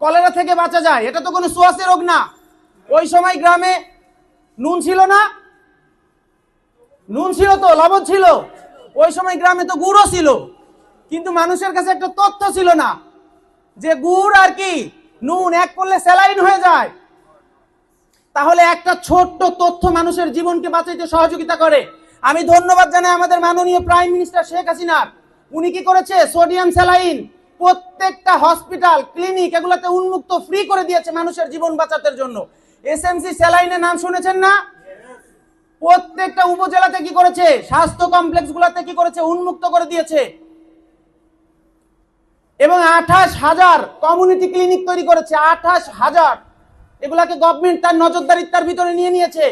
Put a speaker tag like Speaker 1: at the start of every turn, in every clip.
Speaker 1: Cholera থেকে বাঁচা যায়। এটা তো কোনো সোয়াসে রোগ না। ওই সময় গ্রামে নুন ছিল না? নুন ছিল তো, লবণ ছিল। ওই সময় গ্রামে তো গুড়ও ছিল, কিন্তু মানুষের কাছে একটা তথ্য ছিল না যে গুড় আর কি নুন এক করলে স্যালাইন হয়ে যায়। তাহলে একটা ছোট্ট তথ্য মানুষের জীবনকে বাঁচাইতে সহযোগিতা করে। আমি ধন্যবাদ জানাই আমাদের মাননীয় প্রাইম মিনিস্টার শেখ হাসিনা। উনি কি করেছে? সোডিয়াম স্যালাইন প্রত্যেকটা হসপিটাল, ক্লিনিক এগুলোতে উন্মুক্ত ফ্রি করে দিয়েছে মানুষের জীবন বাঁচানোর জন্য। এসএমসি স্যালাইনের নাম শুনেছেন না? প্রত্যেকটা উপজেলাতে কি করেছে? স্বাস্থ্য কমপ্লেক্স গুলাতে কি করেছে? উন্মুক্ত করে দিয়েছে। এবং 28,000 কমিউনিটি ক্লিনিক তৈরি করেছে। 28,000 এগুলাকে গভর্নমেন্ট তার নজরদারিত্বের ভিতরে নিয়ে নিয়েছে,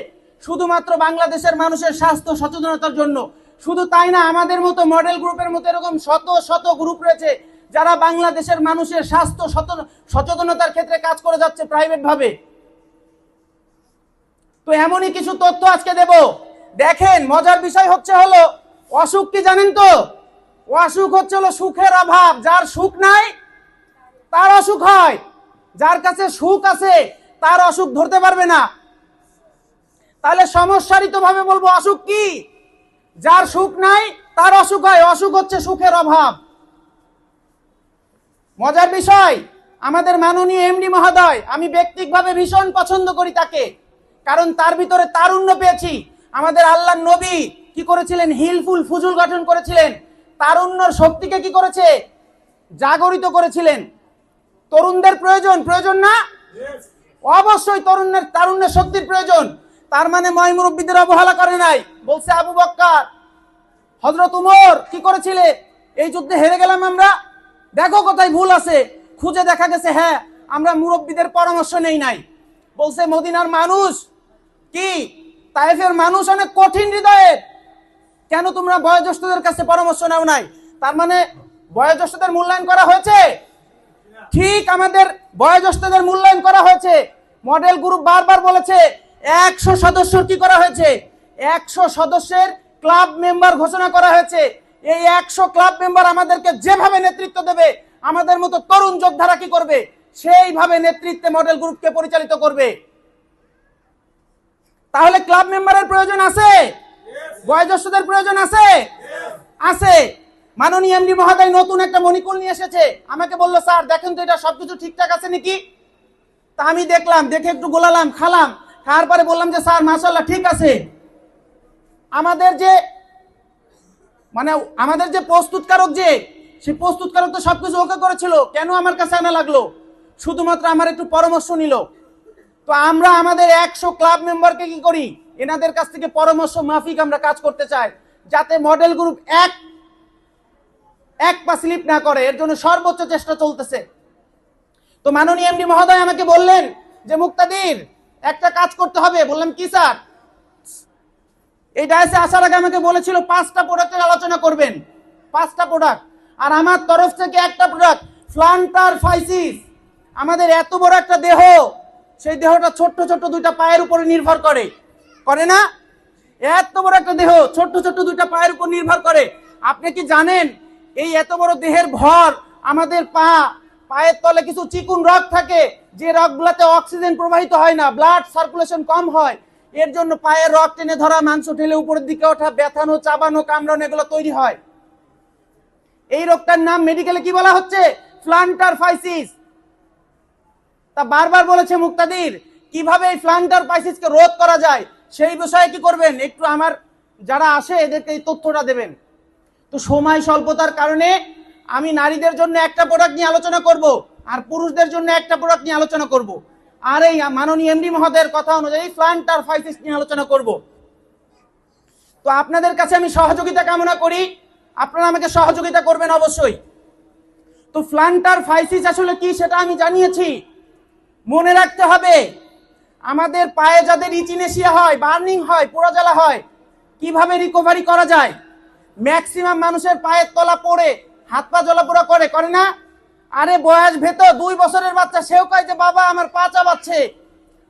Speaker 1: শুধুমাত্র বাংলাদেশের মানুষের স্বাস্থ্য সচেতনতার জন্য। শুধু তাই না, আমাদের মতো মডেল গ্রুপের মতো এরকম শত শত গ্রুপ রয়েছে যারা বাংলাদেশের মানুষের স্বাস্থ্য সচেতনতার ক্ষেত্রে কাজ করে যাচ্ছে প্রাইভেট ভাবে। তো এমনই কিছু তথ্য আজকে দেব। দেখেন, মজার বিষয় হচ্ছে হলো অসুখ কি জানেন তো? অসুখ হচ্ছে হলো সুখের অভাব। যার সুখ নাই তার অসুখ হয়, যার কাছে সুখ আছে তার অসুখ ধরতে পারবে না। তাহলে সমস্যারিত ভাবে বলবো অসুখ কি? যার সুখ নাই তার অসুখ হয়। অসুখ হচ্ছে সুখের অভাব। মজার বিষয়, আমাদের মাননীয় এমডি মহোদয়, আমি ব্যক্তিগতভাবে ভীষণ পছন্দ করি তাকে, কারণ তার ভিতরে তারুণ্য পেয়েছি। আমাদের আল্লাহর নবী কি করেছিলেন? হিলফুল ফুজুল গঠন করেছিলেন। তারুণ্যর শক্তিকে কি করেছে? জাগরিত করেছিলেন। তরুণদের প্রয়োজন, প্রয়োজন না? অবশ্যই তারুণ্যের শক্তির প্রয়োজন। তার মানে ময় মুরব্বীদের অবহেলা করে নাই। বলছে আবু বকর, হযরত উমর কি করেছিলে? এই যুদ্ধে হেরে গেলাম আমরা, দেখো কোথায় ভুল আছে। খুঁজে দেখা গেছে হ্যাঁ আমরা মুরব্বীদের পরামর্শ নেই নাই। বলছে মদিনার মানুষ কি, তায়েফের মানুষ অনেক কঠিন হৃদয়ের, কেন তোমরা বয়োজ্যেষ্ঠদের কাছে পরামর্শ নাও নাই? তার মানে বয়োজ্যেষ্ঠদের মূল্যায়ন করা হয়েছে। ঠিক আমাদের বয়োজ্যেষ্ঠদের মূল্যায়ন করা হয়েছে। মডেল গ্রুপ বারবার বলেছে 100 সদস্যর কি করা হয়েছে? 100 সদস্যের ক্লাব মেম্বার ঘোষণা করা হয়েছে। এই 100 ক্লাব মেম্বার আমাদেরকে যেভাবে নেতৃত্ব দেবে, আমাদের মতো তরুণ যোদ্ধারা কি করবে? সেইভাবে নেতৃত্বে মডেল গ্রুপকে পরিচালিত করবে। তাহলে ক্লাব মেম্বারের প্রয়োজন আছে, বয়োজ্যেষ্ঠদের প্রয়োজন আছে, আছে। মাননীয় এমডি মহোদয় নতুন একটা মনিকুল নিয়ে এসেছে। আমাকে বললো স্যার দেখেন তো এটা সবকিছু ঠিকঠাক আছে নাকি। তা আমি দেখলাম, দেখে একটু গোলালাম, খালাম, খাওয়ার পরে বললাম যে স্যার মাশাআল্লাহ ঠিক আছে। আমাদের যে প্রস্তুতকারক, সেই প্রস্তুতকারক তো সবকিছু ওকে করেছিল, কেন আমার কাছে আনা লাগলো? শুধুমাত্র আমার একটু পরামর্শ নিল। তো আমরা আমাদের 100 ক্লাব মেম্বারকে কি করি? এনাদের কাছ থেকে পরামর্শ মাফিক আমরা কাজ করতে চাই, যাতে মডেল গ্রুপ এক পা স্লিপ না করে, এর জন্য সর্বোচ্চ চেষ্টা চলতেছে। তো মাননীয় এমডি মহোদয় আমাকে বললেন যে মুক্তাদির একটা কাজ করতে হবে। বললাম কি স্যার? এই ডায়াসে আসার আগে আমাকে বলেছিল 5টা প্রোডাক্টের আলোচনা করবেন, 5টা প্রোডাক্ট। আর আমার তরফ থেকে একটা প্রোডাক্ট, প্লান্টার ফাইসিস। আমাদের এত বড় একটা দেহ, সেই দেহটা ছোট্ট ছোট্ট 2টা পায়ের উপরে নির্ভর করে, করে না? এত বড় একটা দেহ ছোট্ট ছোট্ট 2টা পায়ের উপর নির্ভর করে। আপনি কি জানেন এই এত বড় দেহের ভর? আমাদের পায়ের তলে কিছু চিকুন রগ থাকে, যে রগগুলোতে অক্সিজেন প্রবাহিত হয় না, ব্লাড সার্কুলেশন কম হয়। এর জন্য পায়ের রগ টেনে ধরা, মাংস ঠেলে উপরের দিকে ওঠা, ব্যথানো, চাবানো, কামড়ানো এগুলো তৈরি হয়। এই রোগটার নাম মেডিকেলে কি বলা হচ্ছে? প্লান্টার ফাইসিস। তা বারবার বলেছে মুক্তাদির কিভাবে এই প্লান্টার ফাইসিসকে রোধ করা যায়, সেই বিষয়ে কি করবেন? একটু আমার যারা আসে এদেরকে এই তথ্যটা দেবেন। তো সময় স্বল্পতার কারণে আমি নারীদের জন্য একটা প্রোডাক্ট নিয়ে আলোচনা করব, আর পুরুষদের জন্য একটা প্রোডাক্ট নিয়ে আলোচনা করব। আর এই মাননীয় এমডি মহোদয়ের কথা অনুযায়ী প্লান্টার ফাইসিস নিয়ে আলোচনা করব। তো আপনাদের কাছে আমি সহযোগিতা কামনা করি, আপনারা আমাকে সহযোগিতা করবেন অবশ্যই। তো প্লান্টার ফাইসিস আসলে কি সেটা আমি জানিয়েছি। মনে রাখতে হবে, আমাদের পায়ে যাদের ইচিনেশিয়া হয়, বার্নিং হয়, পোড়া জ্বালা হয়, কিভাবে রিকভারি করা যায়? ম্যাক্সিমাম মানুষের পায়ের তলা পড়ে হাত পা জ্বলাপোড়া করে না? আরে বয়স ভেতর 2 বছরের বাচ্চা, সেও কয় যে বাবা আমার পা চাবাচ্ছে,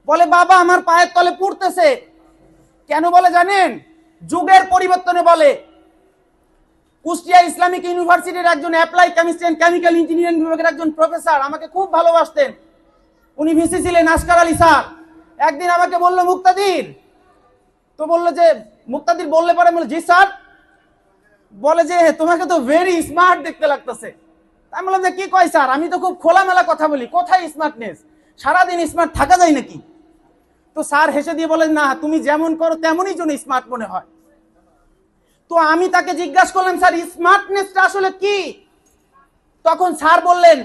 Speaker 1: বলে বাবা আমার পায়ের তলে পুড়তেছে। কেন বলে জানেন? যুগের পরিবর্তনে বলে। কুষ্টিয়া ইসলামিক ইউনিভার্সিটির একজন applied chemistry and chemical engineering বিভাগের একজন প্রফেসর আমাকে খুব ভালোবাসতেন, উনি ভিসি ছিলেন আসকার আলী স্যার। একদিন আমাকে বললো মুক্তাদির, তো বললো যে মুক্তাদির বললে পরে বলে জি স্যার, বলে যে তোমাকে তো ভেরি স্মার্ট দেখতে লাগতেছে। আমি বললাম যে কি কয় স্যার, আমি তো খুব খোলামেলা কথা বলি, কোথায় স্মার্টনেস, সারাদিন স্মার্ট থাকা যায় নাকি? তো স্যার হেসে দিয়ে বলেন না, তুমি যেমন করো তেমনই জন্য স্মার্ট মনে হয়। তো আমি তাকে জিজ্ঞাসা করলাম স্যার স্মার্টনেসটা আসলে কি? তখন স্যার বললেন